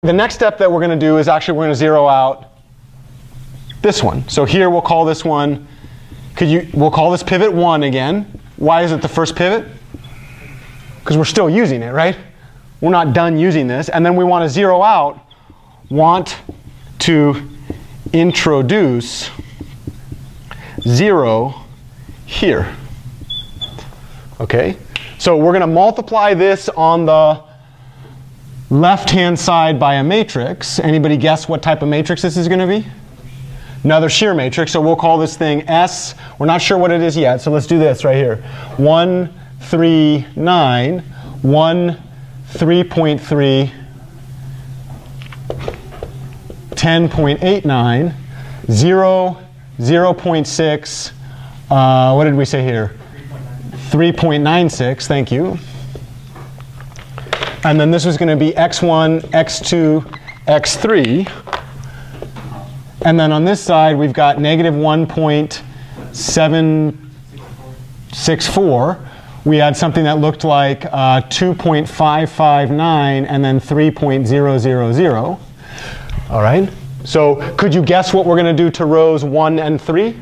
The next step that we're going to do is actually we're going to zero out this one. So here we'll call this one, we'll call this pivot 1 again. Why is it the first pivot? Because we're still using it, right? We're not done using this. And then we want to zero out, want to introduce 0 here. Okay? So we're going to multiply this on the left-hand side by a matrix. Anybody guess what type of matrix this is going to be? Another shear matrix. So we'll call this thing S. We're not sure what it is yet, so let's do this right here. 1, 3, 9, 1, 3.3, 10.89, 0, 0.6, what did we say here? 3.96, thank you. And then this was going to be x1, x2, x3. And then on this side, we've got negative 1.764. We had something that looked like 2.559 and then 3.000. All right. So could you guess what we're going to do to rows 1 and 3?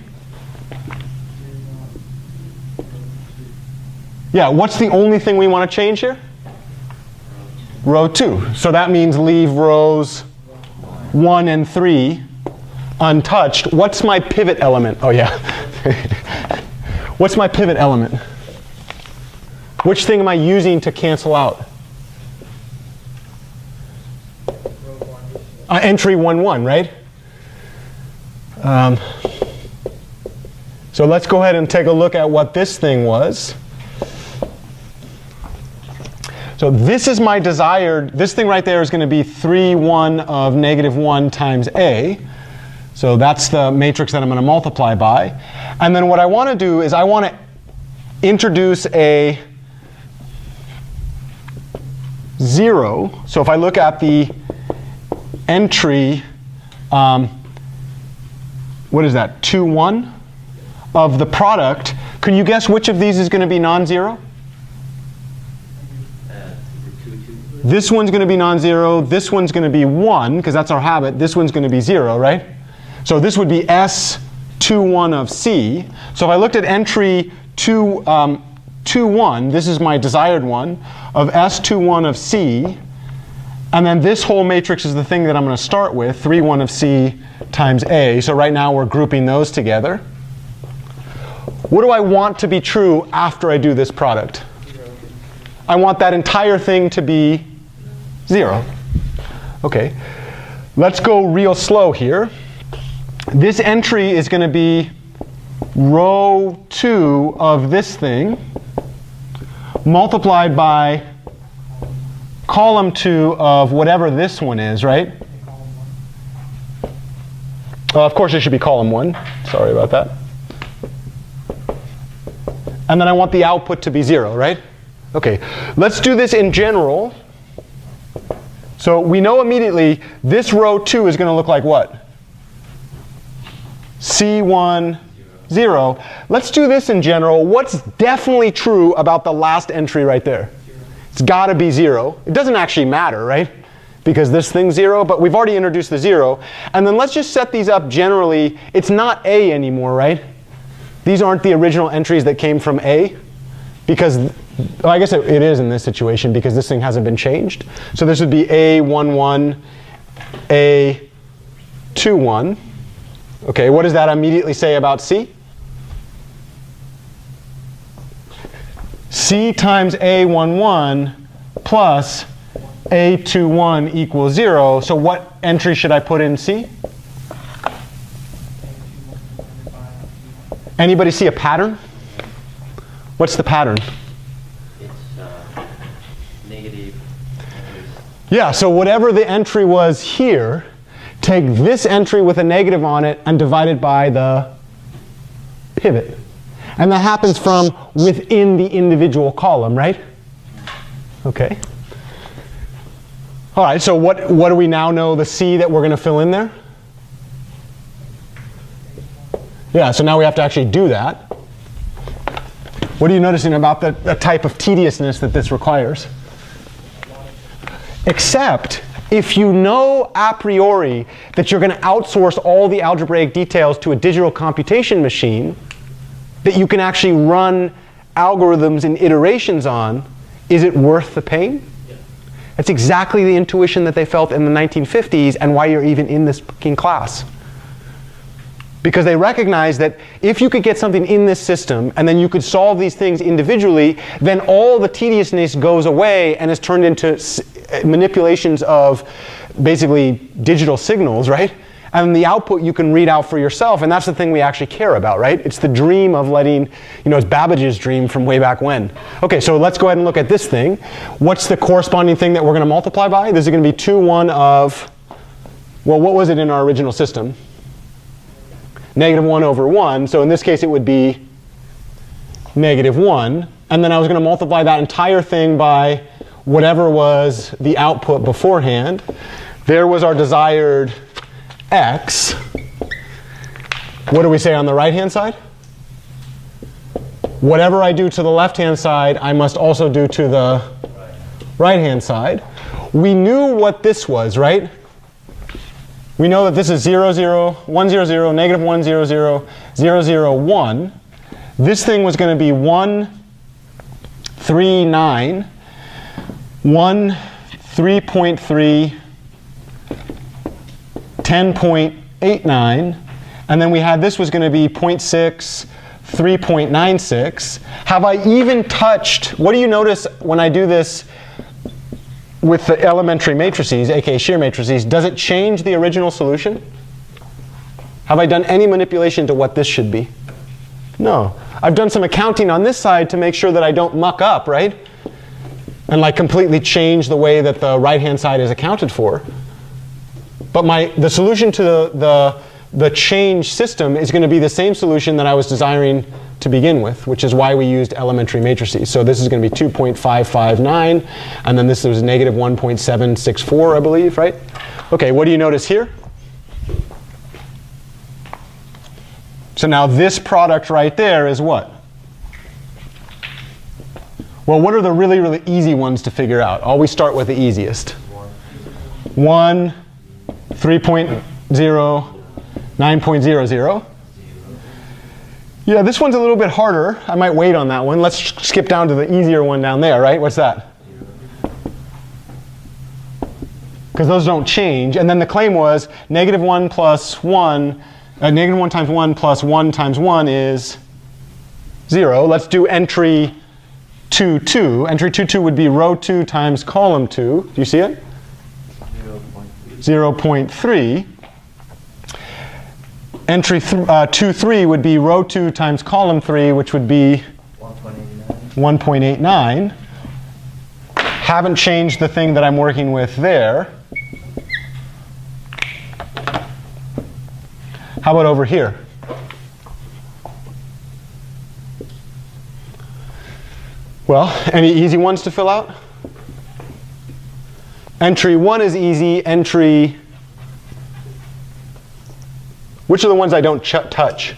Yeah, what's the only thing we want to change here? Row 2. So that means leave rows 1 and 3 untouched. What's my pivot element? Oh, yeah. What's my pivot element? Which thing am I using to cancel out? Entry 1, 1, right? So let's go ahead and take a look at what this thing was. So this is my desired, this thing right there is going to be 3, 1 of negative 1 times A. So that's the matrix that I'm going to multiply by. And then what I want to do is I want to introduce a 0. So if I look at the entry, what is that, 2, 1 of the product, can you guess which of these is going to be non-zero? This one's going to be non-zero, this one's going to be 1, because that's our habit, this one's going to be 0, right? So this would be S21 of C. So if I looked at entry 2, 1, this is my desired one, of S21 of C, and then this whole matrix is the thing that I'm going to start with, 3, 1 of C times A. So right now we're grouping those together. What do I want to be true after I do this product? I want that entire thing to be 0. Okay, let's go real slow here. This entry is going to be row 2 of this thing multiplied by column 2 of whatever this one is, right? Of course it should be column 1. Sorry about that. And then I want the output to be 0, right? Okay, let's do this in general. So we know immediately this row 2 is going to look like what? C1, 0. Let's do this in general. What's definitely true about the last entry right there? It's got to be 0. It doesn't actually matter, right? Because this thing's 0, but we've already introduced the 0. And then let's just set these up generally. It's not A anymore, right? These aren't the original entries that came from A. Because, well, I guess it is in this situation because this thing hasn't been changed. So this would be A11, A21. Okay, what does that immediately say about C? C times A11 plus A21 equals 0. So what entry should I put in C? Anybody see a pattern? What's the pattern? It's negative. Yeah, so whatever the entry was here, take this entry with a negative on it and divide it by the pivot. And that happens from within the individual column, right? Okay. All right, so what do we now know the C that we're going to fill in there? Yeah, so now we have to actually do that. What are you noticing about the type of tediousness that this requires? Except if you know a priori that you're going to outsource all the algebraic details to a digital computation machine that you can actually run algorithms and iterations on, is it worth the pain? Yeah. That's exactly the intuition that they felt in the 1950s and why you're even in this fucking class. Because they recognized that if you could get something in this system and then you could solve these things individually, then all the tediousness goes away and is turned into manipulations of basically digital signals, right? And the output you can read out for yourself, and that's the thing we actually care about, right? It's the dream of letting, it's Babbage's dream from way back when. Okay, so let's go ahead and look at this thing. What's the corresponding thing that we're going to multiply by? This is going to be 2, 1 of, well, what was it in our original system? -1/1. So in this case, it would be -1. And then I was going to multiply that entire thing by whatever was the output beforehand. There was our desired x. What do we say on the right-hand side? Whatever I do to the left-hand side, I must also do to the right-hand side. We knew what this was, right? We know that this is 0, 0, 1, 0, 0, -1, 0, 0, 0, 0, 1. This thing was going to be 1, 3, 9, 1, 3.3, 10.89, and then we had this was going to be 0.6, 3.96. Have I even touched, what do you notice when I do this with the elementary matrices, aka shear matrices? Does it change the original solution? Have I done any manipulation to what this should be? No. I've done some accounting on this side to make sure that I don't muck up, right? And like completely change the way that the right-hand side is accounted for. But the solution to the change system is going to be the same solution that I was desiring to begin with, which is why we used elementary matrices. So this is going to be 2.559, and then this was -1.764, I believe, right? Okay, what do you notice here? So now this product right there is what? Well, what are the really, really easy ones to figure out? Always start with the easiest. 1, 3.0, 9.00. Yeah, this one's a little bit harder. I might wait on that one. Let's skip down to the easier one down there, right? What's that? Because those don't change. And then the claim was -1 plus 1, -1 times 1 plus 1 times 1 is 0. Let's do entry 2, 2. Entry 2, 2 would be row 2 times column 2. Do you see it? 0.3. Entry 2, 3 would be row 2 times column 3, which would be 1.89. Haven't changed the thing that I'm working with there. How about over here? Well, any easy ones to fill out? Entry 1 is easy. Entry, which are the ones I don't touch?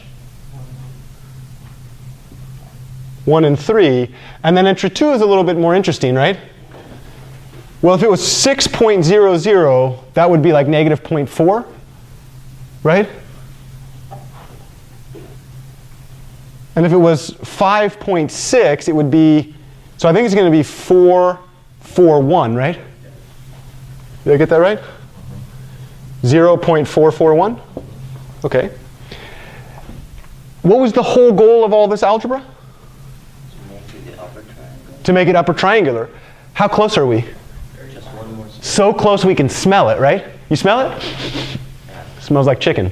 1 and 3. And then entry 2 is a little bit more interesting, right? Well, if it was 6.00, that would be like -0.4, right? And if it was 5.6, it would be, so I think it's going to be 441, right? Did I get that right? 0.441? Okay. What was the whole goal of all this algebra? To make it upper triangular. How close are we? Just one more. So close we can smell it, right? You smell it? Smells like chicken.